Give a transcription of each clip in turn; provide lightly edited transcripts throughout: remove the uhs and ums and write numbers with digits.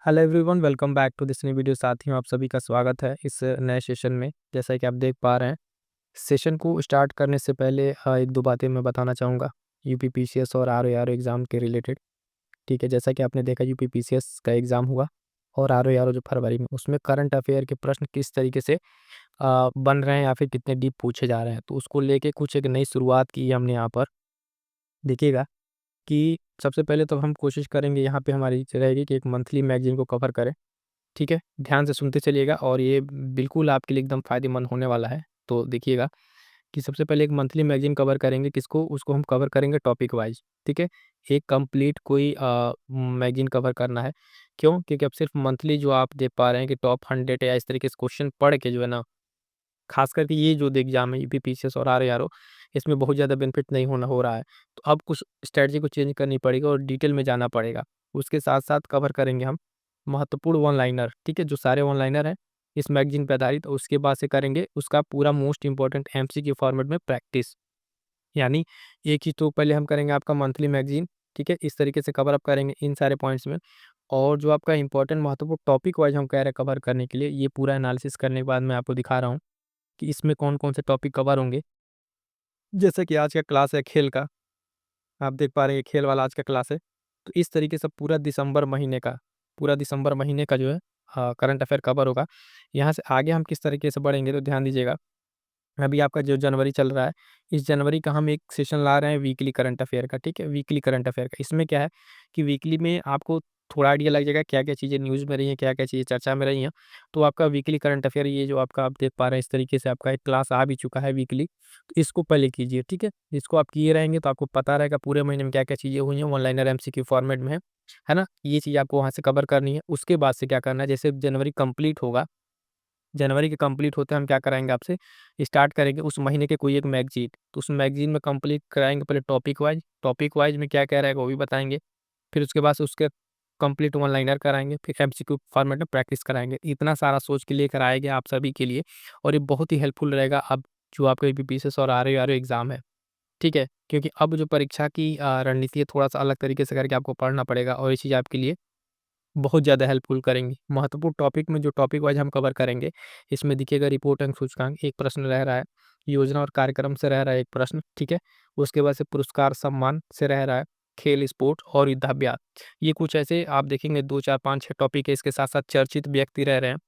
Hello everyone, welcome back to this new video. साथियों, आप सभी का स्वागत है इस नए सेशन में। जैसा कि आप देख पा रहे हैं, सेशन को स्टार्ट करने से पहले एक दो बातें मैं बताना चाहूँगा यूपीपीसीएस और आरओआरओ एग्ज़ाम के रिलेटेड। ठीक है, जैसा कि आपने देखा यूपीपीसीएस का एग्ज़ाम हुआ और आरओआरओ जो फरवरी में, उसमें करंट अफेयर के प्रश्न किस तरीके से बन रहे हैं या फिर कितने डीप पूछे जा रहे हैं, तो उसको लेके कुछ एक नई शुरुआत की है हमने यहाँ पर। देखिएगा कि सबसे पहले तो हम कोशिश करेंगे, यहाँ पे हमारी रहेगी कि एक मंथली मैगजीन को कवर करें। ठीक है? ध्यान से सुनते चलिएगा और ये बिल्कुल आपके लिए एकदम फ़ायदेमंद होने वाला है। तो देखिएगा कि सबसे पहले एक मंथली मैगज़ीन कवर करेंगे किसको, उसको हम कवर करेंगे टॉपिक वाइज़, ठीक है? एक कंप्लीट कोई मैगज़ीन कवर करना है। क्यों? क्योंकि अब सिर्फ़ मंथली जो आप देख पा रहे हैं कि टॉप 100 या इस तरीके से क्वेश्चन पढ़ के जो है ना, ख़ास करके ये जो एग्ज़ाम है यूपीपीसीएस और आरआरओ, इसमें बहुत ज़्यादा बेनिफिट नहीं हो रहा है। तो अब कुछ स्ट्रैटेजी को चेंज करनी पड़ेगी और डिटेल में जाना पड़ेगा। उसके साथ-साथ कवर करेंगे हम महत्वपूर्ण वन लाइनर, ठीक है? जो सारे वन लाइनर हैं इस मैगज़ीन पे आधारित, उसके बाद से करेंगे उसका पूरा मोस्ट इम्पोर्टेंट एमसीक्यू फॉर्मेट में प्रैक्टिस। यानी एक ही तो पहले हम करेंगे आपका मंथली मैगज़ीन, ठीक है? इस तरीके से कवर अप करेंगे इन सारे पॉइंट्स में, और जो आपका इम्पोर्टेंट महत्वपूर्ण टॉपिक वाइज़ हम कह रहे हैं कवर करने के लिए, ये पूरा एनालिसिस करने के बाद मैं आपको दिखा रहा हूँ कि इसमें कौन-कौन से टॉपिक कवर होंगे। जैसे कि आज का क्लास है खेल का, आप देख पा रहे हैं खेल वाला आज का क्लास है। तो इस तरीके से पूरा दिसंबर महीने का जो है करंट अफ़ेयर कवर होगा। यहाँ से आगे हम किस तरीके से बढ़ेंगे तो ध्यान दीजिएगा। अभी आपका जो जनवरी चल रहा है, इस जनवरी का हम एक सेशन ला रहे हैं वीकली करंट अफ़ेयर का, ठीक है? वीकली करंट अफ़ेयर का। इसमें क्या है कि वीकली में आपको थोड़ा आइडिया लग जाएगा क्या-क्या चीज़ें न्यूज़ में रही हैं, क्या-क्या चीज़ें चर्चा में रही हैं। तो आपका वीकली करंट अफ़ेयर ये जो आपका आप देख पा रहे हैं, इस तरीके से आपका एक क्लास आ भी चुका है वीकली। तो इसको पहले कीजिए, ठीक है? इसको आप किए रहेंगे तो आपको पता रहेगा पूरे महीने में क्या-क्या चीज़ें हुई हैं, वन लाइनर एमसीक्यू फॉर्मेट में है ना? ये चीज़ आपको वहाँ से कवर करनी है। उसके बाद से क्या करना है, जैसे जनवरी कंप्लीट होगा, जनवरी के कंप्लीट होते हम क्या कराएँगे आपसे, स्टार्ट करेंगे उस महीने के कोई एक मैगज़ीन। तो उस मैगज़ीन में कंप्लीट कराएँगे पहले टॉपिक वाइज़ में क्या-क्या रहेगा वो भी बताएँगे। फिर उसके बाद से उसके कंप्लीट वन लाइनर कराएँगे, फिर एमसीक्यू फॉर्मेट में प्रैक्टिस कराएँगे। इतना सारा सोच के लेकर आएँगे आप सभी के लिए, और ये बहुत ही हेल्पफुल रहेगा अब जो आपका यूपीपीसीएस और आरआरओ एग्ज़ाम है, ठीक है? क्योंकि अब जो परीक्षा की रणनीति है थोड़ा-सा अलग तरीके से करके आपको पढ़ना पड़ेगा, और ये चीज़ आपके लिए बहुत ज़्यादा हेल्पफुल करेंगी। महत्वपूर्ण टॉपिक में जो टॉपिक वाइज़ हम कवर करेंगे, इसमें देखिएगा रिपोर्ट अंक सूचकांक एक प्रश्न रह रहा है, योजना और कार्यक्रम से रह रहा है एक प्रश्न, ठीक है? उसके बाद से पुरस्कार सम्मान से रह रहा है, खेल, स्पोर्ट और युद्धाभ्यास। ये कुछ ऐसे आप देखेंगे 2, 4, 5, 6 टॉपिक है, इसके साथ-साथ चर्चित व्यक्ति रह रहे हैं,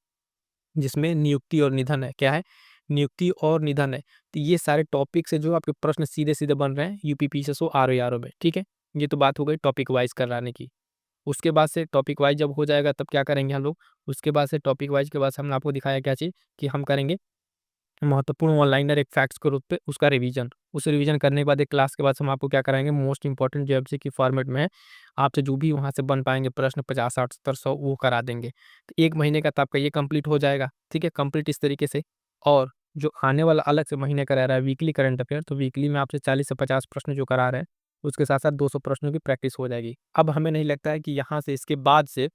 जिसमें नियुक्ति और निधन है। क्या है? नियुक्ति और निधन है। तो ये सारे टॉपिक से जो आपके प्रश्न सीधे-सीधे बन रहे हैं यूपीपीसीएस और आरओ में, ठीक है? ये तो बात हो गई टॉपिक वाइज़ कराने की। उसके बाद से टॉपिक वाइज़ जब हो जाएगा तब क्या करेंगे हम लोग, उसके बाद से टॉपिक वाइज़ के बाद से हमने आपको दिखाया क्या चीज़ कि हम करेंगे महत्वपूर्ण वन लाइनर एक फैक्ट्स के रूप पे उसका रिवीजन। उस रिवीजन करने के बाद एक क्लास के बाद हम आपको क्या कराएँगे, मोस्ट इम्पोर्टेंट जो एमसीक्यू फॉर्मेट में है, आपसे जो भी वहाँ से बन पाएँगे प्रश्न 50, 60, 70, 100 वो करा देंगे। तो 1 महीने का तो आपका ये कंप्लीट हो जाएगा, ठीक है? कंप्लीट इस तरीके से। और जो आने वाला अलग से महीने का रह रहा है वीकली करंट अफेयर, तो वीकली में आपसे 40 से 50 प्रश्न जो करा रहे हैं, उसके साथ-साथ 200 प्रश्नों की प्रैक्टिस हो जाएगी। अब हमें नहीं लगता है कि यहाँ से इसके बाद से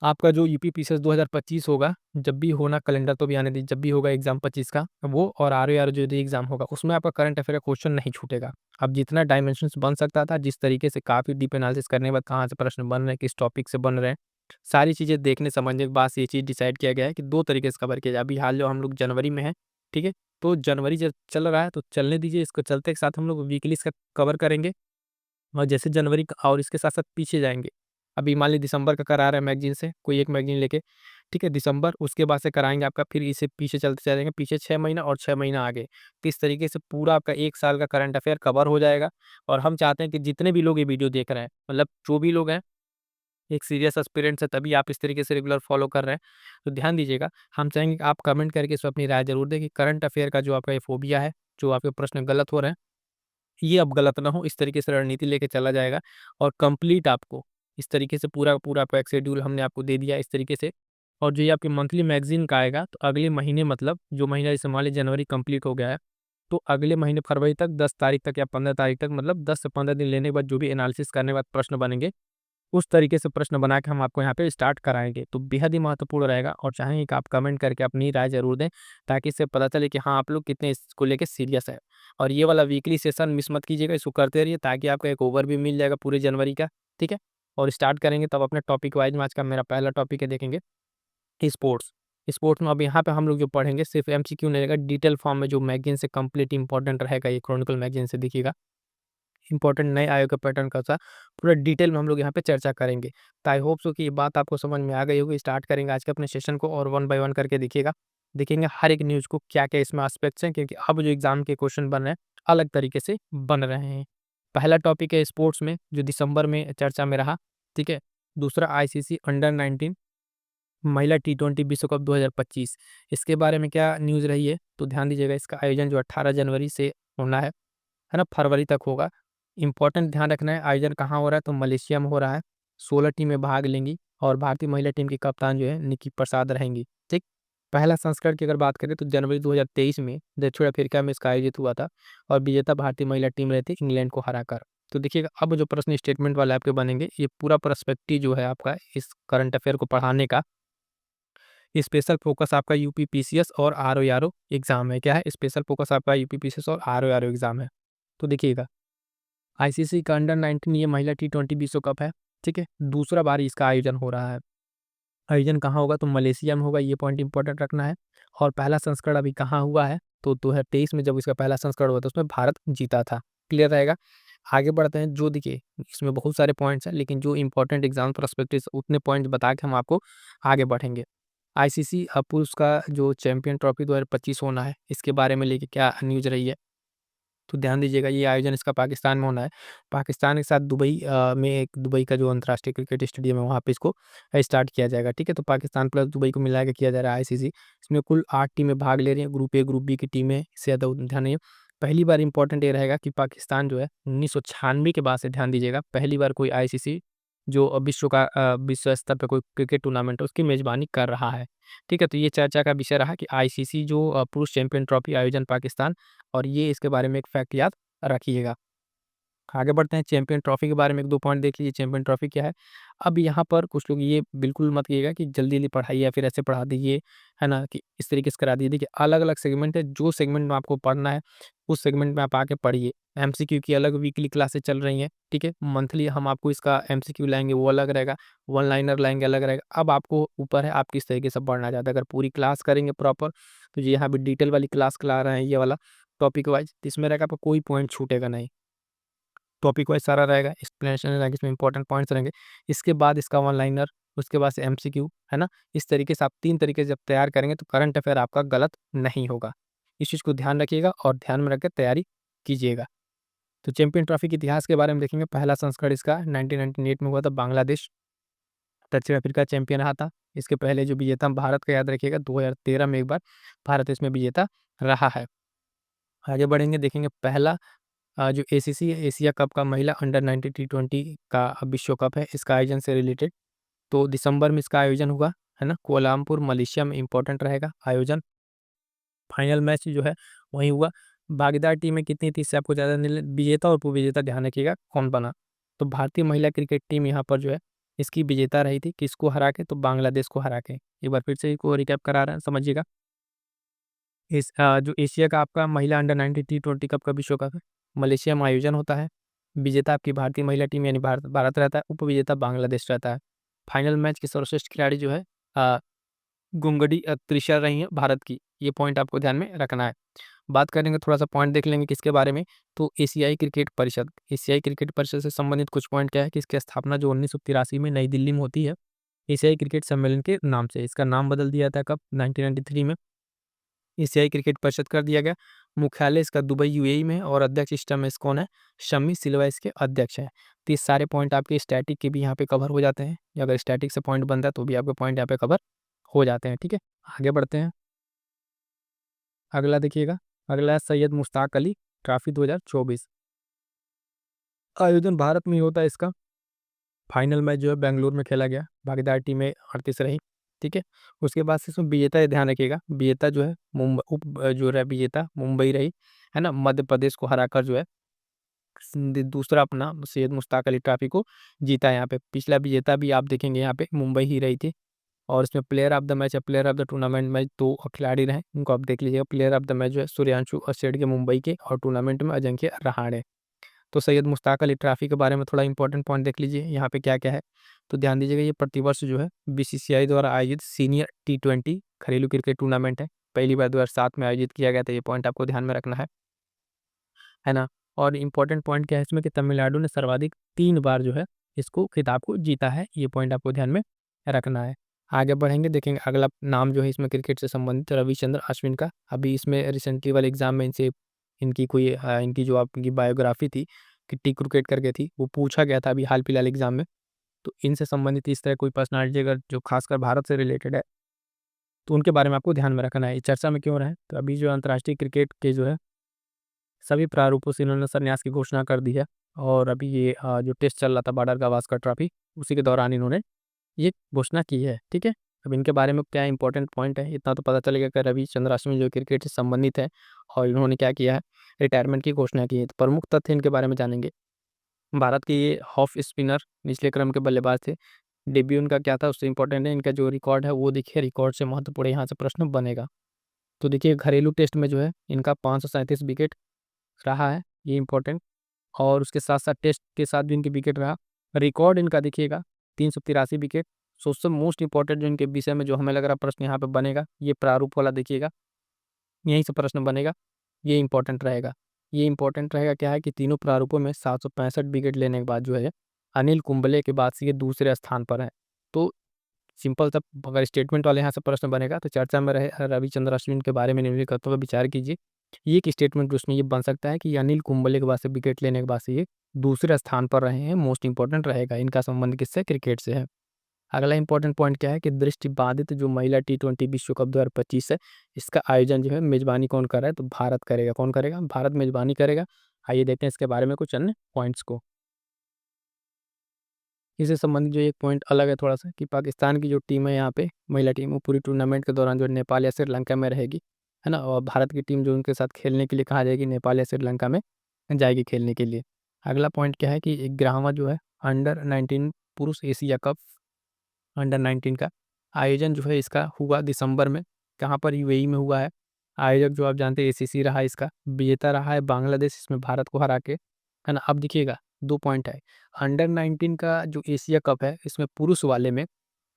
आपका जो यूपीपीसीएस 2025 होगा, जब भी होना कैलेंडर तो भी आने दीजिए, जब भी होगा एग्ज़ाम 25 का, वो और आरओआर जो भी एग्ज़ाम होगा, उसमें आपका करंट अफ़ेयर का क्वेश्चन नहीं छूटेगा। अब जितना डायमेंशन्स बन सकता था, जिस तरीके से काफ़ी डीप एनालिसिस करने के बाद कहाँ से प्रश्न बन रहे हैं, किस टॉपिक से बन रहे हैं, सारी चीज़ें देखने समझने के बाद से ये चीज़ डिसाइड किया गया है कि 2 तरीके से कवर किया जाए। अभी हाल जो हम लोग जनवरी में हैं, ठीक है? तो जनवरी जब चल रहा है, तो चलने दीजिए, इसको चलते के साथ हम लोग वीकली इसका कवर करेंगे। और जैसे जनवरी का और इसके साथ-साथ पीछे जाएँगे। अभी मान लीजिए दिसंबर का करा रहे हैं मैगज़ीन से, कोई एक मैगज़ीन लेके, ठीक है? दिसंबर, उसके बाद से कराएँगे आपका, फिर इसे पीछे चलते चलेंगे, पीछे 6 महीना और 6 महीना आगे। तो इस तरीके से पूरा आपका 1 साल का करंट अफ़ेयर कवर हो जाएगा। और हम चाहते हैं कि जितने भी लोग ये वीडियो देख रहे हैं, मतलब जो भी लोग हैं, एक सीरियस एस्पिरेंट्स है तभी आप इस तरीके से रेगुलर फॉलो कर रहे हैं। तो ध्यान दीजिएगा, हम चाहेंगे कि आप कमेंट करके इसमें अपनी राय ज़रूर दें कि करंट अफ़ेयर का जो आपका ये फ़ोबिया है, जो आपके प्रश्न गलत हो रहे हैं, ये अब गलत ना हो, इस तरीके से रणनीति लेके चला जाएगा। और कंप्लीट आपको इस तरीके से पूरा का पूरा आपका एक शेड्यूल हमने आपको दे दिया इस तरीके से। और जो ये आपके मंथली मैगज़ीन का आएगा, तो अगले महीने, मतलब जो महीना जैसे मान लीजिए जनवरी कंप्लीट हो गया है, तो अगले महीने फरवरी तक 10 तारीख तक या 15 तारीख तक, मतलब 10 से 15 दिन लेने के बाद जो भी एनालिसिस करने के बाद प्रश्न बनेंगे, उस तरीके से प्रश्न बना के हम आपको यहाँ पे स्टार्ट कराएँगे। तो बेहद ही महत्वपूर्ण रहेगा, और चाहेंगे कि आप कमेंट करके अपनी राय ज़रूर दें, ताकि इससे पता चले कि हाँ, आप लोग कितने इसको लेके सीरियस हैं। और ये वाला वीकली सेशन मिस मत कीजिएगा, इसको करते रहिए ताकि आपको एक ओवरव्यू मिल जाएगा पूरे जनवरी का, ठीक है? और स्टार्ट करेंगे तब अपने टॉपिक वाइज में। आज का मेरा पहला टॉपिक है, देखेंगे स्पोर्ट्स। स्पोर्ट्स में अब यहाँ पे हम लोग जो पढ़ेंगे सिर्फ एमसीक्यू नहीं रहेगा, डिटेल फॉर्म में जो मैगजीन से कंप्लीट इंपॉर्टेंट रहेगा, ये क्रॉनिकल मैगजीन से देखिएगा इंपॉर्टेंट नए आयोग के पैटर्न का सा पूरा डिटेल में हम लोग यहाँ पे चर्चा करेंगे। तो आई होप सो कि ये बात आपको समझ में आ गई होगी। स्टार्ट करेंगे आज के अपने सेशन को और वन बाय वन करके देखिएगा, देखेंगे हर एक न्यूज़ को क्या क्या इसमें एस्पेक्ट्स हैं, क्योंकि अब जो एग्जाम के क्वेश्चन बन रहे हैं अलग तरीके से बन रहे हैं। पहला टॉपिक है स्पोर्ट्स में, जो दिसंबर में चर्चा में रहा, ठीक है। दूसरा आईसीसी अंडर-19 महिला टी20 विश्व कप 2025, इसके बारे में क्या न्यूज़ रही है तो ध्यान दीजिएगा। इसका आयोजन जो 18 जनवरी से होना है ना, फरवरी तक होगा। इंपॉर्टेंट ध्यान रखना है, आयोजन कहाँ हो रहा है तो मलेशिया में हो रहा है। 16 टीमें भाग लेंगी और भारतीय महिला टीम की कप्तान जो है निकी प्रसाद रहेंगी, ठीक। पहला संस्करण की अगर बात करें तो जनवरी 2023 में दक्षिण अफ्रीका में इसका आयोजित हुआ था और विजेता भारतीय महिला टीम रही थी इंग्लैंड को हराकर। तो देखिएगा अब जो प्रश्न स्टेटमेंट वाले आपके बनेंगे, ये पूरा पर्सपेक्टिव जो है आपका इस करंट अफेयर को पढ़ाने का स्पेशल फोकस आपका यूपी पीसीएस और आरओआरओ एग्जाम है। क्या है? स्पेशल फोकस आपका यूपी पीसीएस और आरओआरओ एग्जाम है। तो देखिएगा आईसीसी का अंडर-19 ये महिला टी20 विश्व कप है, ठीक है। दूसरा बार इसका आयोजन हो रहा है। आयोजन कहाँ होगा तो मलेशिया में होगा, ये पॉइंट इंपॉर्टेंट रखना है। और पहला संस्करण अभी कहाँ हुआ है तो 2023 में जब इसका पहला संस्करण हुआ था उसमें भारत जीता था। क्लियर रहेगा। आगे बढ़ते हैं, जो देखिए इसमें बहुत सारे पॉइंट्स हैं, लेकिन जो इंपॉर्टेंट एग्जाम पर्सपेक्टिव उतने पॉइंट बता के हम आपको आगे बढ़ेंगे। आईसीसी पुरुष का जो चैंपियन ट्रॉफी 2025 होना है, इसके बारे में लेके क्या न्यूज़ रही है तो ध्यान दीजिएगा। ये आयोजन इसका पाकिस्तान में होना है। पाकिस्तान के साथ दुबई में एक दुबई का जो अंतर्राष्ट्रीय क्रिकेट स्टेडियम है वहाँ पे इसको स्टार्ट किया जाएगा, ठीक है। तो पाकिस्तान प्लस दुबई को मिला के किया जा रहा है आईसीसी। इसमें कुल 8 टीमें भाग ले रही हैं, ग्रुप ए ग्रुप बी की टीमें इससे ज़्यादा ध्यान नहीं है। पहली बार इंपॉर्टेंट ये रहेगा कि पाकिस्तान जो है 1996 के बाद से, ध्यान दीजिएगा, पहली बार कोई आईसीसी जो विश्व का विश्व स्तर पे कोई क्रिकेट टूर्नामेंट है उसकी मेज़बानी कर रहा है, ठीक है। तो ये चर्चा का विषय रहा कि आईसीसी जो पुरुष चैंपियन ट्रॉफी आयोजन पाकिस्तान, और ये इसके बारे में एक फैक्ट याद रखिएगा। आगे बढ़ते हैं, चैंपियन ट्रॉफी के बारे में 1-2 पॉइंट देख लीजिए। चैंपियन ट्रॉफी क्या है? अब यहाँ पर कुछ लोग ये बिल्कुल मत कहिएगा कि जल्दी-जल्दी पढ़ाइए या फिर ऐसे पढ़ा दीजिए, है ना, कि इस तरीके से करा दीजिए। देखिए अलग-अलग सेगमेंट है, जो सेगमेंट में आपको पढ़ना है उस सेगमेंट में आप आके पढ़िए। एमसीक्यू की अलग वीकली क्लासेस चल रही हैं, ठीक है। मंथली हम आपको इसका एमसीक्यू लाएँगे वो अलग रहेगा, वन लाइनर लाएँगे अलग रहेगा। अब आपको ऊपर है आप किस तरीके से पढ़ना चाहते हैं। अगर पूरी क्लास करेंगे प्रॉपर तो ये यहाँ पे डिटेल वाली क्लास करा रहे हैं, ये वाला टॉपिक वाइज़, तो इसमें रहेगा आपको कोई पॉइंट छूटेगा नहीं। टॉपिक वाइज़ सारा रहेगा, एक्सप्लेनेशन रहेगा, इसमें इंपॉर्टेंट पॉइंट्स रहेंगे। इसके बाद इसका वन लाइनर, उसके बाद से एमसीक्यू, है ना? इस तरीके से आप 3 तरीके से जब तैयार करेंगे तो करंट अफेयर आपका गलत नहीं होगा। इस चीज़ को ध्यान रखिएगा और ध्यान में रख के तैयारी कीजिएगा। तो चैंपियन ट्रॉफी के इतिहास के बारे में देखेंगे। पहला संस्करण इसका 1998 में हुआ था, बांग्लादेश दक्षिण अफ्रीका चैंपियन रहा था। इसके पहले जो विजेता भारत का याद रखिएगा, 2013 में एक बार भारत इसमें विजेता रहा है। आगे बढ़ेंगे, देखेंगे पहला जो एसीसी एशिया कप का महिला अंडर-19 टी20 का विश्व कप है, इसका आयोजन से रिलेटेड तो दिसंबर में इसका आयोजन हुआ, है ना? कोलंबपुर मलेशिया में इम्पोर्टेंट रहेगा आयोजन। फाइनल मैच जो है वहीं हुआ। भागीदार टीमें कितनी थी इससे आपको ज़्यादा नहीं, विजेता और उपविजेता ध्यान रखिएगा कौन बना। तो भारतीय महिला क्रिकेट टीम यहाँ पर जो है इसकी विजेता रही थी, किसको हरा के तो बांग्लादेश को हरा के। एक बार फिर से इसको रिकैप करा रहे हैं, समझिएगा। जो एशिया का आपका महिला अंडर-19 टी20 कप का विश्व कप है, मलेशिया में आयोजन होता है। विजेता आपकी भारतीय महिला टीम यानी भारत भारत रहता है, उपविजेता बांग्लादेश रहता है। फाइनल मैच की सर्वश्रेष्ठ खिलाड़ी जो है अ, गुंगडी त्रिशा रही हैं भारत की, ये पॉइंट आपको ध्यान में रखना है। बात करेंगे, थोड़ा-सा पॉइंट देख लेंगे किसके बारे में, तो एशियाई क्रिकेट परिषद। एशियाई क्रिकेट परिषद से संबंधित कुछ पॉइंट क्या है कि इसकी स्थापना जो 1983 में नई दिल्ली में होती है, एशियाई क्रिकेट सम्मेलन के नाम से। इसका नाम बदल दिया था कब? 1993 में। एशियाई क्रिकेट परिषद कर दिया गया। मुख्यालय इसका दुबई यूएई में है और अध्यक्ष इस टाइम इस कौन है? शम्मी सिल्वा इसके अध्यक्ष हैं। तो ये सारे पॉइंट आपके स्टैटिक के भी यहाँ पे कवर हो जाते हैं। अगर स्टैटिक से पॉइंट बनता है तो भी आपके पॉइंट यहाँ पे कवर हो जाते हैं, ठीक है। आगे बढ़ते हैं, अगला देखिएगा। अगला है सैयद मुश्ताक अली ट्रॉफी 2024। आयोजन भारत में ही होता है इसका। फाइनल मैच जो है बेंगलुरु में खेला गया। भागीदार टीमें 38 रही, ठीक है। उसके बाद से इसमें विजेता ये ध्यान रखिएगा, विजेता जो है जो रहा विजेता मुंबई रही, है ना? मध्य प्रदेश को हराकर जो है दूसरा अपना सैयद मुश्ताक अली ट्रॉफी को जीता है यहाँ पे। पिछला विजेता भी आप देखेंगे यहाँ पे मुंबई ही रही थी। और इसमें प्लेयर ऑफ द मैच या प्लेयर ऑफ द टूर्नामेंट में 2 खिलाड़ी रहे, उनको आप देख लीजिएगा। प्लेयर ऑफ द मैच जो है सूर्यांशु अशेड़ के मुंबई के, और टूर्नामेंट में अजिंक्य रहाणे। तो सैयद मुश्ताक अली ट्रॉफी के बारे में थोड़ा इंपॉर्टेंट पॉइंट देख लीजिए यहाँ पे क्या क्या है। तो ध्यान दीजिएगा, ये प्रतिवर्ष जो है बीसीसीआई द्वारा आयोजित सीनियर T20 घरेलू क्रिकेट टूर्नामेंट है। पहली बार 2007 में आयोजित किया गया था, ये पॉइंट आपको ध्यान में रखना है ना। और इम्पोर्टेंट पॉइंट क्या है इसमें कि तमिलनाडु ने सर्वाधिक 3 बार जो है इसको खिताब को जीता है, ये पॉइंट आपको ध्यान में रखना है। आगे बढ़ेंगे, देखेंगे अगला नाम जो है इसमें क्रिकेट से संबंधित रविचंद्र अश्विन का। अभी इसमें रिसेंटली वाले एग्जाम में इनसे इनकी कोई इनकी जो आपकी बायोग्राफी थी कि टी क्रिकेट करके थी, वो पूछा गया था अभी हाल फिलहाल एग्जाम में। तो इनसे संबंधित इस तरह कोई पर्सनालिटी अगर जो खासकर भारत से रिलेटेड है तो उनके बारे में आपको ध्यान में रखना है। ये चर्चा में क्यों रहे, तो अभी जो अंतर्राष्ट्रीय क्रिकेट के जो है सभी प्रारूपों से इन्होंने संन्यास की घोषणा कर दी है। और अभी ये जो टेस्ट चल रहा था बॉर्डर गावस्कर ट्रॉफी, उसी के दौरान इन्होंने ये घोषणा की है। ठीक है, अब इनके बारे में क्या इंपॉर्टेंट पॉइंट है, इतना तो पता चलेगा कि रविचंद्र अश्विन जो क्रिकेट से संबंधित है और इन्होंने क्या किया है, रिटायरमेंट की घोषणा की है। तो प्रमुख तथ्य इनके बारे में जानेंगे। भारत के ये ऑफ स्पिनर निचले क्रम के बल्लेबाज थे। डेब्यू इनका क्या था उससे इंपॉर्टेंट है, इनका जो रिकॉर्ड है वो देखिए, रिकॉर्ड से महत्वपूर्ण यहाँ से प्रश्न बनेगा। तो देखिए घरेलू टेस्ट में जो है इनका 537 विकेट रहा है, ये इंपॉर्टेंट। और उसके साथ साथ टेस्ट के साथ भी इनके विकेट रहा। रिकॉर्ड इनका देखिएगा 383 विकेट। सबसे मोस्ट इंपॉर्टेंट जो इनके विषय में जो हमें लग रहा प्रश्न यहाँ पे बनेगा, ये प्रारूप वाला देखिएगा, यहीं से प्रश्न बनेगा, ये इंपॉर्टेंट रहेगा। ये इंपॉर्टेंट रहेगा क्या है कि तीनों प्रारूपों में 765 विकेट लेने के बाद जो है अनिल कुंबले के बाद से ये दूसरे स्थान पर है। तो सिंपल सा अगर स्टेटमेंट वाले यहाँ से प्रश्न बनेगा तो चर्चा में रहे रविचंद्र अश्विन के बारे में निम्नलिखित का विचार कीजिए। ये एक स्टेटमेंट उसमें ये बन सकता है कि अनिल कुंबले के बाद से विकेट लेने के बाद से ये दूसरे स्थान पर रहे हैं, मोस्ट इंपॉर्टेंट रहेगा। इनका संबंध किससे, क्रिकेट से है। अगला इंपॉर्टेंट पॉइंट क्या है कि दृष्टिबाधित जो महिला T20 विश्व कप 2025 है, इसका आयोजन जो है मेजबानी कौन कर रहा है, तो भारत करेगा। कौन करेगा, भारत मेजबानी करेगा। आइए देखते हैं इसके बारे में कुछ अन्य पॉइंट्स को। इससे संबंधित जो एक पॉइंट अलग है थोड़ा सा कि पाकिस्तान की जो टीम है यहाँ पे महिला टीम, वो पूरी टूर्नामेंट के दौरान जो नेपाल या श्रीलंका में रहेगी, है ना। और भारत की टीम जो उनके साथ खेलने के लिए कहा जाएगी, नेपाल या श्रीलंका में जाएगी खेलने के लिए। अगला पॉइंट क्या है कि 11वां जो है अंडर 19 पुरुष एशिया कप अंडर 19 का आयोजन जो है इसका हुआ दिसंबर में। कहाँ पर, यूएई में हुआ है। आयोजक जो आप जानते हैं ACC रहा है, इसका विजेता रहा है बांग्लादेश, इसमें भारत को हरा के, है ना। अब देखिएगा 2 पॉइंट है। अंडर 19 का जो एशिया कप है इसमें पुरुष वाले में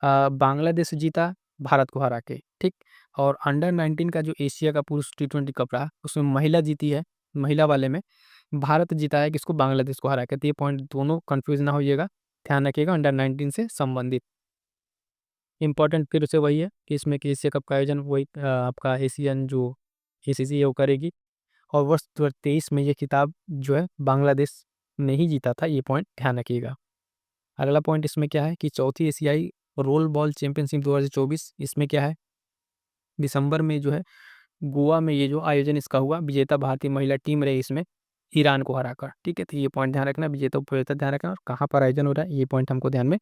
बांग्लादेश जीता भारत को हरा के, ठीक। और अंडर 19 का जो एशिया का पुरुष T20 कप रहा उसमें महिला जीती है, महिला वाले में भारत जीता है किसको, बांग्लादेश को हरा के। तो ये पॉइंट दोनों कंफ्यूज ना होइएगा, ध्यान रखिएगा अंडर 19 से संबंधित। इम्पोर्टेंट फिर से वही है कि इसमें कि एशिया कप का आयोजन वही आपका एशियन जो ACC है वो करेगी। और वर्ष 2023 में ये खिताब जो है बांग्लादेश ने ही जीता था, ये पॉइंट ध्यान रखिएगा। अगला पॉइंट इसमें क्या है कि चौथी एशियाई रोल बॉल चैंपियनशिप 2024, इसमें क्या है, दिसंबर में जो है गोवा में ये जो आयोजन इसका हुआ, विजेता भारतीय महिला टीम रही इसमें ईरान को हराकर, ठीक है। तो ये पॉइंट ध्यान रखना, विजेता उपविजेता ध्यान रखना, और कहाँ पर आयोजन हो रहा है ये पॉइंट हमको ध्यान में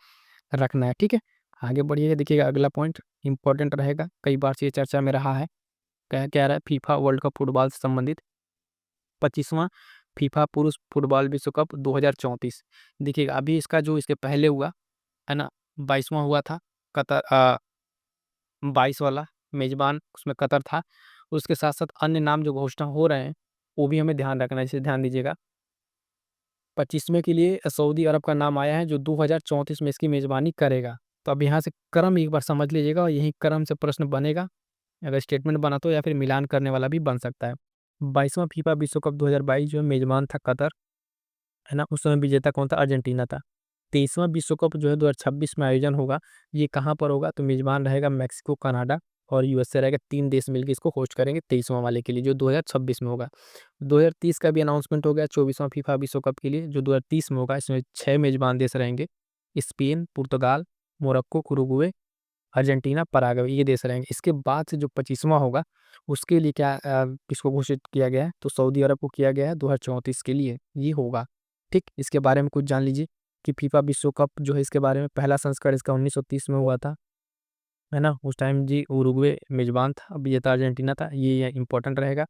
रखना है, ठीक है। आगे बढ़िएगा, देखिएगा अगला पॉइंट इंपॉर्टेंट रहेगा, कई बार से ये चर्चा में रहा है। क्या रहा है, फीफा वर्ल्ड कप फुटबॉल से संबंधित 25वां फीफा पुरुष फुटबॉल विश्व कप 2034। देखिएगा अभी इसका जो इसके पहले हुआ है ना, 22वां हुआ था, कतर 22 वाला मेजबान उसमें कतर था। उसके साथ साथ अन्य नाम जो घोषणा हो रहे हैं वो भी हमें ध्यान रखना है, इसे ध्यान दीजिएगा। 25वें के लिए सऊदी अरब का नाम आया है जो 2034 में इसकी मेजबानी करेगा। तो अब यहाँ से क्रम एक बार समझ लीजिएगा और यही क्रम से प्रश्न बनेगा, अगर स्टेटमेंट बना तो, या फिर मिलान करने वाला भी बन सकता है। 22वां फीफा विश्व कप 2022 जो मेजबान था कतर, है ना, उस समय विजेता कौन था, अर्जेंटीना था। 23वां विश्व कप जो है 2026 में आयोजन होगा, ये कहाँ पर होगा, तो मेजबान रहेगा मैक्सिको, कनाडा और USA रहेगा। 3 देश मिलकर इसको होस्ट करेंगे 23वां वाले के लिए जो 2026 में होगा। 2030 का भी अनाउंसमेंट हो गया 24वां फीफा विश्व कप के लिए जो 2030 में होगा। इसमें 6 मेजबान देश रहेंगे, स्पेन, पुर्तगाल, मोरक्को, उरुग्वे, अर्जेंटीना, पराग्वे, ये देश रहेंगे। इसके बाद से जो 25वां होगा उसके लिए क्या किसको घोषित किया गया है, तो सऊदी अरब को किया गया है 2034 के लिए ये होगा, ठीक। इसके बारे में कुछ जान लीजिए कि फीफा विश्व कप जो है इसके बारे में पहला संस्करण इसका 1930 में हुआ था, है ना। उस टाइम जी उरुग्वे मेजबान था, विजेता अर्जेंटीना था, ये इंपॉर्टेंट रहेगा।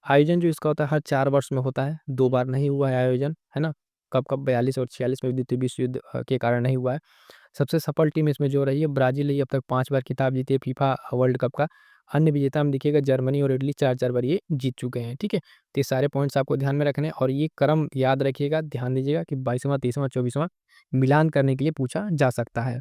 आयोजन जो इसका होता है हर 4 वर्ष में होता है, 2 बार नहीं हुआ है आयोजन, है ना। कब कब 42 और 46 में द्वितीय विश्व युद्ध के कारण नहीं हुआ है। सबसे सफल टीम इसमें जो रही है ब्राजील रही है, अब तक 5 बार खिताब जीती है फीफा वर्ल्ड कप का। अन्य विजेता में देखिएगा जर्मनी और इटली 4-4 बार ये जीत चुके हैं, ठीक है। तो ये सारे पॉइंट्स आपको ध्यान में रखने हैं और ये क्रम याद रखिएगा, ध्यान दीजिएगा कि 22वां, 23वां, 24वां मिलान करने के लिए पूछा जा सकता है।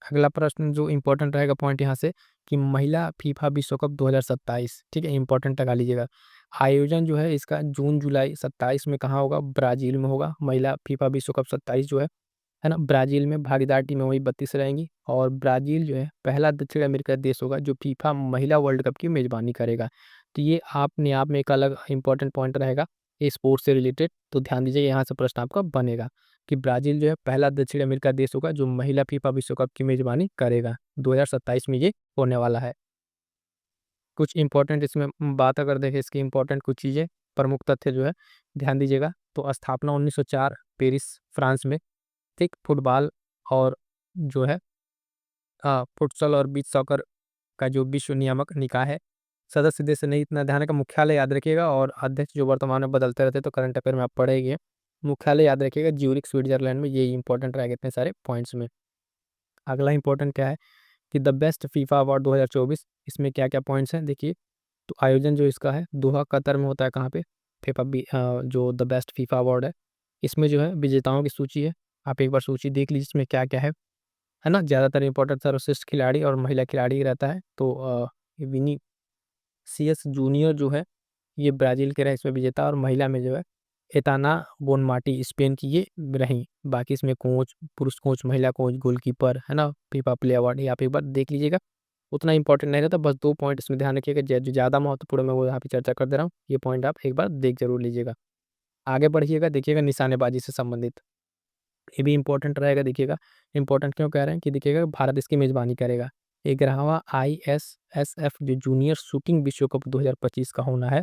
अगला प्रश्न जो इम्पोर्टेंट रहेगा पॉइंट यहाँ से कि महिला फीफा विश्व कप 2027, ठीक है, इम्पोर्टेंट लगा लीजिएगा। आयोजन जो है इसका जून-जुलाई 27 में कहाँ होगा? ब्राज़ील में होगा। महिला फीफा विश्व कप 27 जो है ना? ब्राज़ील में भागीदार टीमें वही 32 रहेंगी और ब्राज़ील जो है पहला दक्षिण अमेरिका देश होगा जो फीफा महिला वर्ल्ड कप की मेज़बानी करेगा। तो ये अपने आप में एक अलग इम्पोर्टेंट पॉइंट रहेगा, ये स्पोर्ट्स से रिलेटेड, तो ध्यान दीजिए यहाँ से प्रश्न आपका बनेगा कि ब्राज़ील जो है पहला दक्षिण अमेरिका देश होगा जो महिला फीफा विश्व कप की मेज़बानी करेगा। 2027 में ये होने वाला है। कुछ इम्पोर्टेंट इसमें बात अगर देखें इसकी इम्पोर्टेंट कुछ चीज़ें, प्रमुख तथ्य जो है ध्यान दीजिएगा। तो स्थापना 1904 पेरिस, फ्रांस में, ठीक। फुटबॉल और जो है फुटसल और बीच सॉकर का जो विश्व नियामक निकाय है, सदस्य देश नहीं इतना ध्यान रखा, मुख्यालय याद रखिएगा और अध्यक्ष जो वर्तमान में बदलते रहते हैं, तो करंट अफेयर में आप पढ़े ही हैं। मुख्यालय याद रखिएगा ज्यूरिख स्विट्ज़रलैंड में, ये इंपॉर्टेंट रहेगा इतने सारे पॉइंट्स में। अगला इंपॉर्टेंट क्या है कि द बेस्ट फीफा अवार्ड 2024, इसमें क्या-क्या पॉइंट्स हैं देखिए। तो आयोजन जो इसका है दोहा, कतर में होता है, कहाँ पे? जो द बेस्ट फीफा अवार्ड है, इसमें जो है विजेताओं की सूची है। आप एक बार सूची देख लीजिए इसमें क्या-क्या है ना? ज़्यादातर इम्पोर्टेंट सर्वश्रेष्ठ खिलाड़ी और महिला खिलाड़ी ही रहता है। तो विनीसियस जूनियर जो है ये ब्राज़ील के रहे इसमें विजेता और महिला में जो है एताना बोनमाटी स्पेन की ये रहीं। बाकी इसमें कोच, पुरुष कोच, महिला कोच, गोलकीपर, है ना? फीफा प्ले अवार्ड ये आप एक बार देख लीजिएगा। उतना इम्पोर्टेंट नहीं रहता, बस 2 पॉइंट इसमें ध्यान रखिएगा, जो ज़्यादा महत्वपूर्ण मैं वो यहाँ पे चर्चा कर दे रहा हूँ। ये पॉइंट आप एक बार देख ज़रूर लीजिएगा। आगे बढ़िएगा, देखिएगा निशानेबाजी से संबंधित। ये भी इम्पोर्टेंट रहेगा देखिएगा। इम्पोर्टेंट क्यों कह रहे हैं कि देखिएगा भारत इसकी मेज़बानी करेगा। 11वां आईएसएसएफ जो जूनियर शूटिंग विश्व कप 2025 का होना है,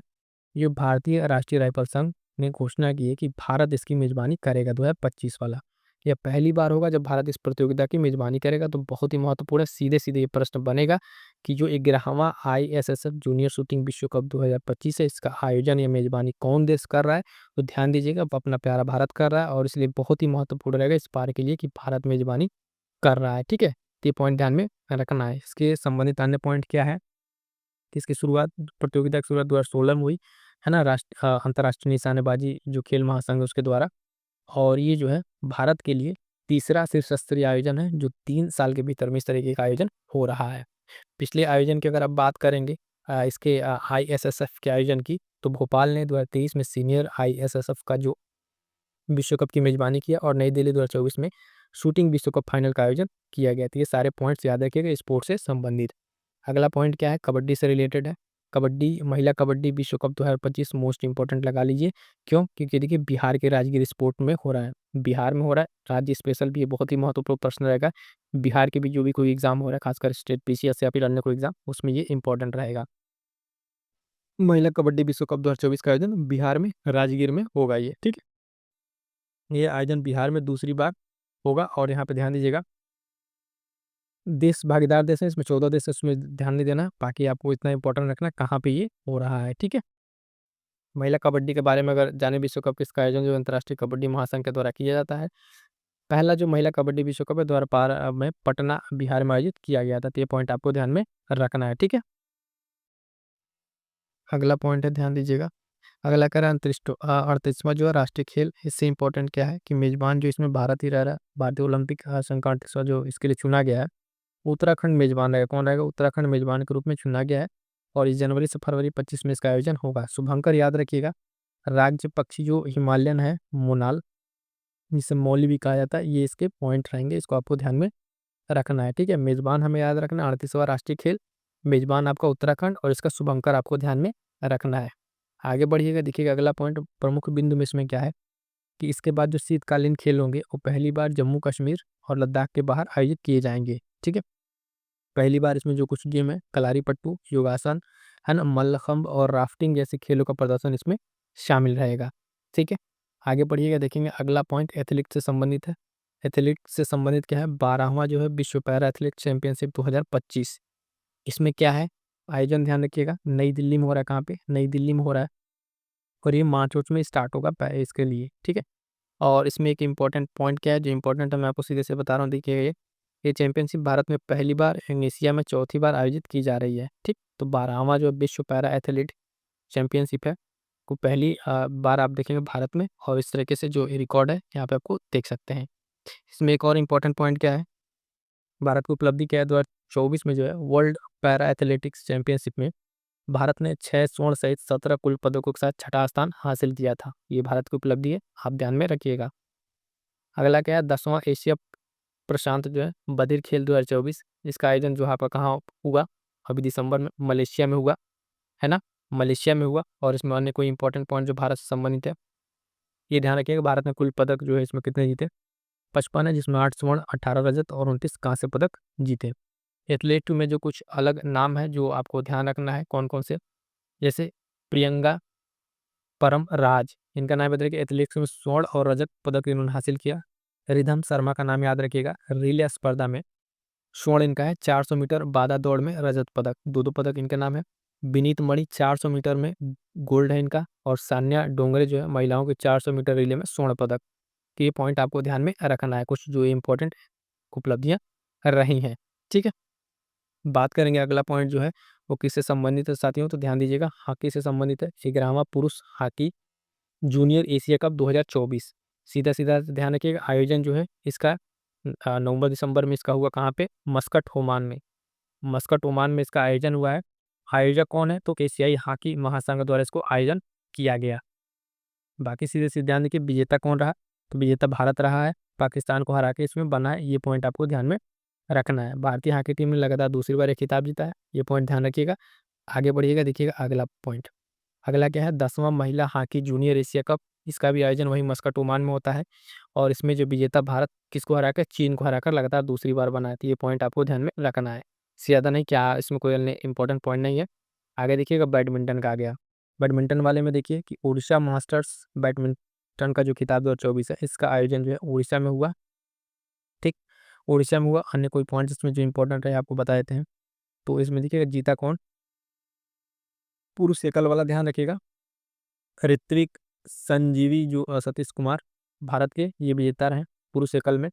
ये भारतीय राष्ट्रीय राइफल संघ ने घोषणा की है कि भारत इसकी मेज़बानी करेगा 2025 वाला। यह पहली बार होगा जब भारत इस प्रतियोगिता की मेज़बानी करेगा, तो बहुत ही महत्वपूर्ण है। सीधे-सीधे ये प्रश्न बनेगा कि जो 11वां आईएसएसएफ जूनियर शूटिंग विश्व कप 2025 है, इसका आयोजन या मेज़बानी कौन देश कर रहा है? तो ध्यान दीजिएगा, अपना प्यारा भारत कर रहा है और इसलिए बहुत ही महत्वपूर्ण रहेगा इस बार के लिए कि भारत मेज़बानी कर रहा है, ठीक है? तो ये पॉइंट ध्यान में रखना है। इसके संबंधित अन्य पॉइंट क्या है कि इसकी शुरुआत, प्रतियोगिता की शुरुआत 2016 में हुई, है ना? अंतर्राष्ट्रीय निशानेबाजी जो खेल महासंघ है उसके द्वारा, और ये जो है भारत के लिए तीसरा शीर्ष स्तरीय आयोजन है जो 3 साल के भीतर में इस तरीके का आयोजन हो रहा है। पिछले आयोजन की अगर आप बात करेंगे इसके आईएसएसएफ के आयोजन की, तो भोपाल ने 2023 में सीनियर आईएसएसएफ का जो विश्व कप की मेज़बानी किया और नई दिल्ली 2024 में शूटिंग विश्व कप फाइनल का आयोजन किया गया। तो ये सारे पॉइंट्स याद रखिएगा स्पोर्ट्स से संबंधित। अगला पॉइंट क्या है? कबड्डी से रिलेटेड है। कबड्डी, महिला कबड्डी विश्व कप 2025 मोस्ट इम्पोर्टेंट लगा लीजिए। क्यों? क्योंकि देखिए बिहार के राजगीर स्पोर्ट में हो रहा है। बिहार में हो रहा है, राज्य स्पेशल भी है, बहुत ही महत्वपूर्ण प्रश्न रहेगा। बिहार के भी जो भी कोई एग्ज़ाम हो रहा है, खासकर स्टेट पीसीएस या फिर अन्य कोई एग्ज़ाम, उसमें ये इम्पोर्टेंट रहेगा। महिला कबड्डी विश्व कप 2024 का आयोजन बिहार में, राजगीर में होगा ये, ठीक है? ये आयोजन बिहार में दूसरी बार होगा और यहाँ पे ध्यान दीजिएगा, देश भागीदार देश हैं, इसमें 14 देश है, उसमें ध्यान नहीं देना, बाकी आपको इतना इम्पोर्टेंट रखना कहाँ पे ये हो रहा है, ठीक है? महिला कबड्डी के बारे में अगर जाने, विश्व कप इसका आयोजन जो अंतर्राष्ट्रीय कबड्डी महासंघ के द्वारा किया जाता है। पहला जो महिला कबड्डी विश्व कप है 2012 में पटना, बिहार में आयोजित किया गया था। तो ये पॉइंट आपको ध्यान में रखना है, ठीक है? अगला पॉइंट है, ध्यान दीजिएगा। अगला कह रहा है 38वां जो है राष्ट्रीय खेल, इससे इम्पोर्टेंट क्या है कि मेज़बान जो इसमें भारत ही रह रहा है। भारतीय ओलंपिक संघ का 38वां जो इसके लिए चुना गया है, उत्तराखंड मेज़बान रहेगा। कौन रहेगा? उत्तराखंड मेज़बान के रूप में चुना गया है और इस जनवरी से फरवरी 25 में इसका आयोजन होगा। शुभंकर याद रखिएगा। राज्य पक्षी जो हिमालयन है, मोनाल, जिसे मौली भी कहा जाता है, ये इसके पॉइंट रहेंगे, इसको आपको ध्यान में रखना है, ठीक है? मेज़बान हमें याद रखना है 38वां राष्ट्रीय खेल, मेज़बान आपका उत्तराखंड और इसका शुभंकर आपको ध्यान में रखना है। आगे बढ़िएगा, देखिएगा अगला पॉइंट, प्रमुख बिंदु में इसमें क्या है कि इसके बाद जो शीतकालीन खेल होंगे वो पहली बार जम्मू कश्मीर और लद्दाख के बाहर आयोजित किए जाएँगे, ठीक है? पहली बार इसमें जो कुछ गेम है, कलारी-पट्टू, योगासन, है ना, मल्लखंब और राफ्टिंग जैसे खेलों का प्रदर्शन इसमें शामिल रहेगा, ठीक है? आगे बढ़िएगा, देखेंगे अगला पॉइंट एथलीट से संबंधित है। एथलीट से संबंधित क्या है? 12वां जो है विश्व पैरा एथलीट चैंपियनशिप 2025। इसमें क्या है? आयोजन ध्यान रखिएगा, नई दिल्ली में हो रहा है। कहाँ पे? नई दिल्ली में हो रहा है और ये मार्च-वार्च में स्टार्ट होगा इसके लिए, ठीक है? और इसमें एक इम्पोर्टेंट पॉइंट क्या है, जो इम्पोर्टेंट है मैं आपको सीधे से बता रहा हूँ, देखिए ये ये चैंपियनशिप भारत में पहली बार, एशिया में चौथी बार आयोजित की जा रही है। ठीक, तो 12वां जो विश्व पैरा एथलीट चैंपियनशिप है को पहली बार आप देखेंगे भारत में, और इस तरीके से जो रिकॉर्ड है यहाँ पे आपको देख सकते हैं। इसमें एक और इम्पोर्टेंट पॉइंट क्या है, भारत की उपलब्धि क्या है, 2024 में जो है वर्ल्ड पैरा एथलेटिक्स चैंपियनशिप में भारत ने 6 स्वर्ण सहित 17 कुल पदकों के साथ छठा स्थान हासिल किया था। ये भारत की उपलब्धि है, आप ध्यान में रखिएगा। अगला क्या है, 10वां एशिया प्रशांत जो है बधिर खेल 2024, इसका आयोजन जो यहाँ पर कहाँ हुआ, अभी दिसंबर में मलेशिया में हुआ, है ना, मलेशिया में हुआ। और इसमें अन्य कोई इंपॉर्टेंट पॉइंट जो भारत से संबंधित है, ये ध्यान रखिएगा, भारत ने कुल पदक जो है इसमें कितने जीते, 55 है, जिसमें 8 स्वर्ण, 18 रजत और 29 कांस्य पदक जीते। एथलीट में जो कुछ अलग नाम है जो आपको ध्यान रखना है, कौन कौन से, जैसे प्रियंका परम राज, इनका नाम याद रखिए, एथलेटिक्स में स्वर्ण और रजत पदक इन्होंने हासिल किया। रिधम शर्मा का नाम याद रखिएगा, रिले स्पर्धा में स्वर्ण इनका है, 400 मीटर बाधा दौड़ में रजत पदक, दो पदक इनका नाम है। विनीत मणि 400 मीटर में गोल्ड है इनका, और सान्या डोंगरे जो है महिलाओं के 400 मीटर रिले में स्वर्ण पदक। तो ये पॉइंट आपको ध्यान में रखना है, कुछ जो इंपॉर्टेंट उपलब्धियां रही हैं। ठीक है, बात करेंगे अगला पॉइंट जो है वो किससे संबंधित है साथियों, तो ध्यान दीजिएगा, हॉकी से संबंधित है। 11वां पुरुष हॉकी जूनियर एशिया कप 2024, सीधा सीधा ध्यान रखिएगा, आयोजन जो है इसका नवंबर दिसंबर में इसका हुआ, कहाँ पे, मस्कट ओमान में, मस्कट ओमान में इसका आयोजन हुआ है। आयोजक कौन है, तो एशियाई हॉकी महासंघ द्वारा इसको आयोजन किया गया। बाकी सीधे सीधे ध्यान देखिए, विजेता कौन रहा, तो विजेता भारत रहा है, पाकिस्तान को हरा के इसमें बना है, ये पॉइंट आपको ध्यान में रखना है। भारतीय हॉकी टीम ने लगातार दूसरी बार ये खिताब जीता है, ये पॉइंट ध्यान रखिएगा। आगे बढ़िएगा, देखिएगा अगला पॉइंट, अगला क्या है, 10वां महिला हॉकी जूनियर एशिया कप, इसका भी आयोजन वही मस्कट ओमान में होता है, और इसमें जो विजेता भारत किसको हराकर, चीन को हराकर लगातार दूसरी बार बना है। तो ये पॉइंट आपको ध्यान में रखना है, ज़्यादा नहीं, क्या इसमें कोई अन्य इंपॉर्टेंट पॉइंट नहीं है। आगे देखिएगा, बैडमिंटन का आ गया, बैडमिंटन वाले में देखिए कि उड़ीसा मास्टर्स बैडमिंटन का जो खिताब 2024 है, इसका आयोजन जो है उड़ीसा में हुआ। ठीक, उड़ीसा में हुआ। अन्य कोई पॉइंट इसमें जो इंपॉर्टेंट है आपको बता देते हैं, तो इसमें देखिएगा जीता कौन, पुरुष एकल वाला ध्यान रखिएगा, ऋत्विक संजीवी जो सतीश कुमार भारत के ये विजेता रहे पुरुष एकल में,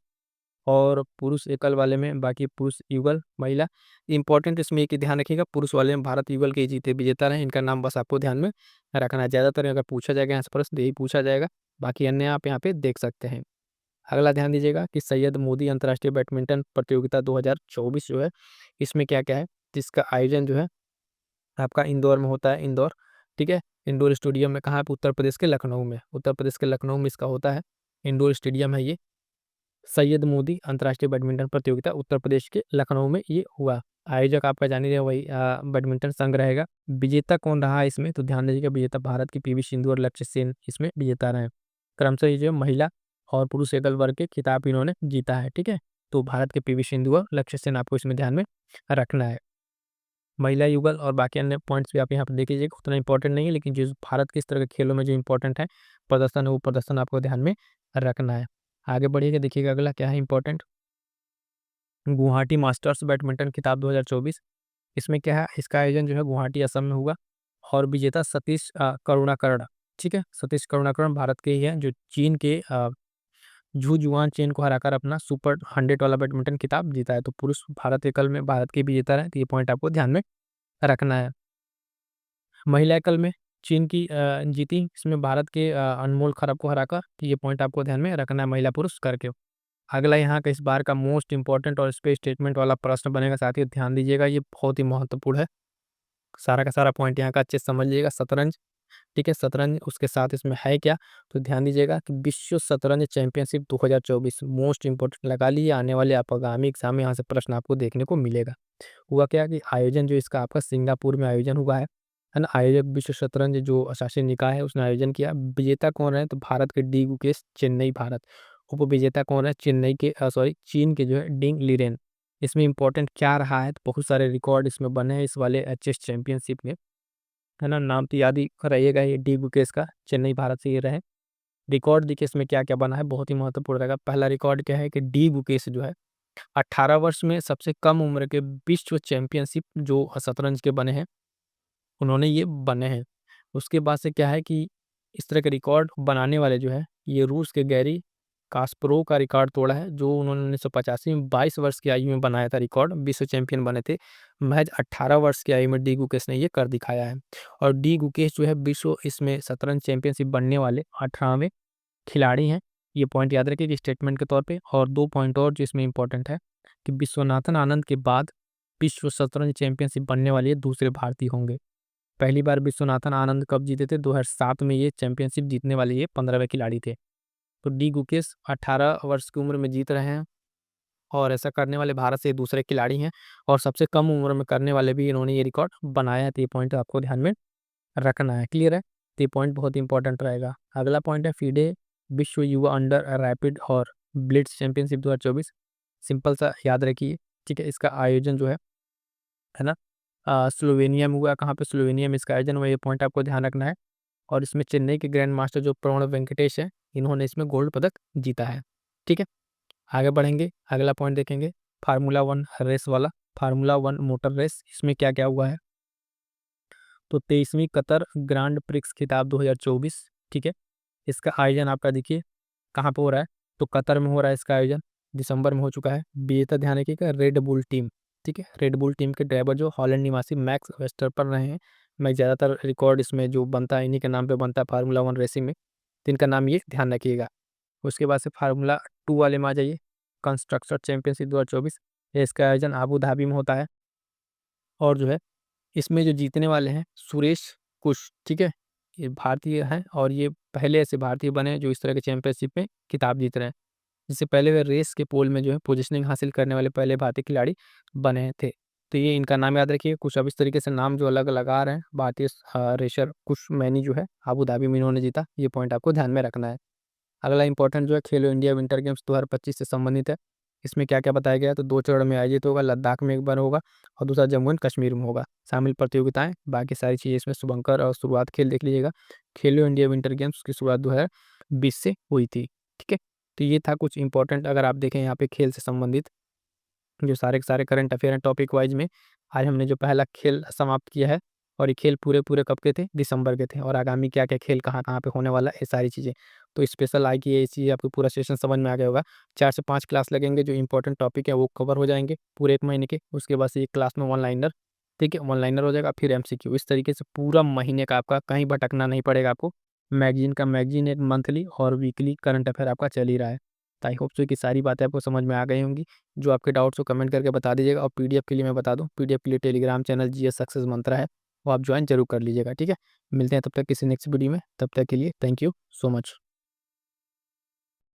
और पुरुष एकल वाले में बाकी पुरुष युगल महिला, इंपॉर्टेंट इसमें एक ही ध्यान रखिएगा, पुरुष वाले में भारत युगल के जीते विजेता रहे, इनका नाम बस आपको ध्यान में रखना है। ज़्यादातर अगर पूछा जाएगा यहाँ से प्रश्न यही पूछा जाएगा, बाकी अन्य आप यहाँ पे देख सकते हैं। अगला ध्यान दीजिएगा कि सैयद मोदी अंतर्राष्ट्रीय बैडमिंटन प्रतियोगिता 2024 जो है, इसमें क्या क्या है, जिसका आयोजन जो है आपका इंदौर में होता है, इंदौर, ठीक है, इंडोर स्टेडियम में, कहाँ पे, उत्तर प्रदेश के लखनऊ में, उत्तर प्रदेश के लखनऊ में इसका होता है, इंडोर स्टेडियम है ये। सैयद मोदी अंतर्राष्ट्रीय बैडमिंटन प्रतियोगिता उत्तर प्रदेश के लखनऊ में ये हुआ। आयोजक आपका जान ही रहे, वही बैडमिंटन संघ रहेगा। विजेता कौन रहा है इसमें, तो ध्यान दीजिएगा, विजेता भारत की पीवी सिंधु और लक्ष्य सेन इसमें विजेता रहे। क्रमशः ये जो महिला और पुरुष एकल वर्ग के खिताब इन्होंने जीता है। ठीक है, तो भारत के पीवी सिंधु और लक्ष्य सेन आपको इसमें ध्यान में रखना है। महिला युगल और बाकी अन्य पॉइंट्स भी आप यहाँ पर देख लीजिएगा, उतना इंपॉर्टेंट नहीं है, लेकिन जो भारत के इस तरह के खेलों में जो इंपॉर्टेंट है प्रदर्शन है, वो प्रदर्शन आपको ध्यान में रखना है। आगे बढ़िएगा, देखिएगा अगला क्या है इंपॉर्टेंट, गुवाहाटी मास्टर्स बैडमिंटन खिताब 2024, इसमें क्या है, इसका आयोजन जो है गुवाहाटी असम में हुआ, और विजेता सतीश करुणाकरण, ठीक है, सतीश करुणाकरण भारत के ही है, जो चीन के जू जुआन चेन को हराकर अपना सुपर 100 वाला बैडमिंटन खिताब जीता है। तो पुरुष भारत एकल में भारत के विजेता रहे, तो ये पॉइंट आपको ध्यान में रखना है। महिला एकल में चीन की जीती, इसमें भारत के अनमोल खरब को हराकर, तो ये पॉइंट आपको ध्यान में रखना है महिला पुरुष करके। अगला यहाँ का इस बार का मोस्ट इंपॉर्टेंट और स्पेस स्टेटमेंट वाला प्रश्न बनेगा साथियों, ध्यान दीजिएगा, ये बहुत ही महत्वपूर्ण है, सारा का सारा पॉइंट यहाँ का अच्छे से समझ लीजिएगा। शतरंज, ठीक है, शतरंज उसके साथ इसमें है क्या, तो ध्यान दीजिएगा कि विश्व शतरंज चैंपियनशिप 2024 मोस्ट इंपॉर्टेंट लगा लीजिए, आने वाले आप आगामी एग्जाम में यहाँ से प्रश्न आपको देखने को मिलेगा। हुआ क्या कि आयोजन जो इसका आपका सिंगापुर में आयोजन हुआ है ना, आयोजक विश्व शतरंज जो शासी निकाय है उसने आयोजन किया। विजेता कौन है, तो भारत के डी गुकेश, चेन्नई भारत। उप विजेता कौन है, चेन्नई के सॉरी चीन के जो है डिंग लीरेन। इसमें इंपॉर्टेंट क्या रहा है, तो बहुत सारे रिकॉर्ड इसमें बने हैं इस वाले चेस चैंपियनशिप में, है ना, नाम तो याद ही रहिएगा, ये डी गुकेश का, चेन्नई भारत से ये रहे। रिकॉर्ड देखिए इसमें क्या क्या बना है, बहुत ही महत्वपूर्ण रहेगा। पहला रिकॉर्ड क्या है कि डी गुकेश जो है 18 वर्ष में सबसे कम उम्र के विश्व चैंपियनशिप जो शतरंज के बने हैं, उन्होंने ये बने हैं। उसके बाद से क्या है कि इस तरह के रिकॉर्ड बनाने वाले जो है ये रूस के गैरी कास्परोव का रिकॉर्ड तोड़ा है, जो उन्होंने 1985 में 22 वर्ष की आयु में बनाया था रिकॉर्ड, विश्व चैंपियन बने थे। महज 18 वर्ष की आयु में डी गुकेश ने ये कर दिखाया है। और डी गुकेश जो है विश्व इसमें शतरंज चैंपियनशिप बनने वाले 18वें खिलाड़ी हैं। ये पॉइंट याद रखिए कि स्टेटमेंट के तौर पे। और 2 पॉइंट और जो इसमें इंपॉर्टेंट है कि विश्वनाथन आनंद के बाद विश्व शतरंज चैंपियनशिप बनने वाले ये दूसरे भारतीय होंगे। पहली बार विश्वनाथन आनंद कब जीते थे? 2007 में ये चैंपियनशिप जीतने वाले ये 15वें खिलाड़ी थे। तो डी गुकेश 18 वर्ष की उम्र में जीत रहे हैं और ऐसा करने वाले भारत से दूसरे खिलाड़ी हैं और सबसे कम उम्र में करने वाले भी इन्होंने ये रिकॉर्ड बनाया है। तो ये पॉइंट आपको ध्यान में रखना है। क्लियर है? तो ये पॉइंट बहुत इंपॉर्टेंट रहेगा। अगला पॉइंट है फीडे विश्व युवा अंडर रैपिड और ब्लिट्स चैंपियनशिप 2024। सिंपल सा याद रखिए, ठीक है। इसका आयोजन जो है ना, स्लोवेनिया में हुआ। कहाँ पे? स्लोवेनिया में इसका आयोजन हुआ। ये पॉइंट आपको ध्यान रखना है। और इसमें चेन्नई के ग्रैंड मास्टर जो प्रणव वेंकटेश है, इन्होंने इसमें गोल्ड पदक जीता है। ठीक है, आगे बढ़ेंगे। अगला पॉइंट देखेंगे फार्मूला 1 रेस वाला, फार्मूला 1 मोटर रेस। इसमें क्या क्या हुआ है? तो 23वीं कतर ग्रांड प्रिक्स खिताब 2024, ठीक है। इसका आयोजन आपका देखिए कहाँ पे हो रहा है? तो कतर में हो रहा है इसका आयोजन, दिसंबर में हो चुका है। विजेता ध्यान रखिएगा रेड बुल टीम, ठीक है। रेड बुल टीम के ड्राइवर जो हॉलैंड निवासी मैक्स वर्स्टेपर रहे हैं। मैं ज़्यादातर रिकॉर्ड इसमें जो बनता है इन्हीं के नाम पे बनता है फार्मूला 1 रेसिंग में, तो इनका नाम ये ध्यान रखिएगा। उसके बाद से फार्मूला 2 वाले में आ जाइए, कंस्ट्रक्टर चैंपियनशिप 2024। इसका आयोजन आबू धाबी में होता है। और जो है इसमें जो जीतने वाले हैं सुरेश कुश, ठीक है। ये भारतीय हैं और ये पहले ऐसे भारतीय बने हैं जो इस तरह के चैंपियनशिप में खिताब जीत रहे हैं। जिससे पहले वे रेस के पोल में जो है पोजीशनिंग हासिल करने वाले पहले भारतीय खिलाड़ी बने थे। तो ये इनका नाम याद रखिए। कुछ अब इस तरीके से नाम जो अलग अलग आ रहे हैं। भारतीय रेसर कुश मैनी जो है आबू धाबी में इन्होंने जीता। ये पॉइंट आपको ध्यान में रखना है। अगला इंपॉर्टेंट जो है खेलो इंडिया विंटर गेम्स 2025 से संबंधित है। इसमें क्या क्या बताया गया है? तो 2 चरण में आयोजित होगा। लद्दाख में एक बार होगा और दूसरा जम्मू एंड कश्मीर में होगा। शामिल प्रतियोगिताएं, बाकी सारी चीज़ें इसमें शुभंकर और शुरुआत खेल देख लीजिएगा। खेलो इंडिया विंटर गेम्स की शुरुआत 2020 से हुई थी, ठीक है। तो ये था कुछ इंपॉर्टेंट, अगर आप देखें यहाँ पे खेल से संबंधित जो सारे के सारे करंट अफेयर हैं टॉपिक वाइज में। आज हमने जो पहला खेल समाप्त किया है और ये खेल पूरे पूरे कब के थे? दिसंबर के थे। और आगामी क्या क्या खेल कहाँ कहाँ पे होने वाला है, ये सारी चीज़ें। तो स्पेशल आई की ये चीज़ आपको पूरा सेशन समझ में आ गया होगा। 4 से 5 क्लास लगेंगे, जो इंपॉर्टेंट टॉपिक है वो कवर हो जाएंगे पूरे 1 महीने के। उसके बाद से एक क्लास में वन लाइनर, ठीक है, वन लाइनर हो जाएगा, फिर एमसीक्यू। इस तरीके से पूरा महीने का आपका कहीं भटकना नहीं पड़ेगा आपको। मैगजीन एक मंथली और वीकली करंट अफेयर आपका चल ही रहा है। तो आई होप सो कि सारी बातें आपको समझ में आ गई होंगी। जो आपके डाउट्स हो कमेंट करके बता दीजिएगा। और पीडीएफ के लिए मैं बता दूं, पीडीएफ के लिए टेलीग्राम चैनल जीएस सक्सेस मंत्रा है, वो आप ज्वाइन जरूर कर लीजिएगा, ठीक है। मिलते हैं तब तक किसी नेक्स्ट वीडियो में। तब तक के लिए थैंक यू सो मच।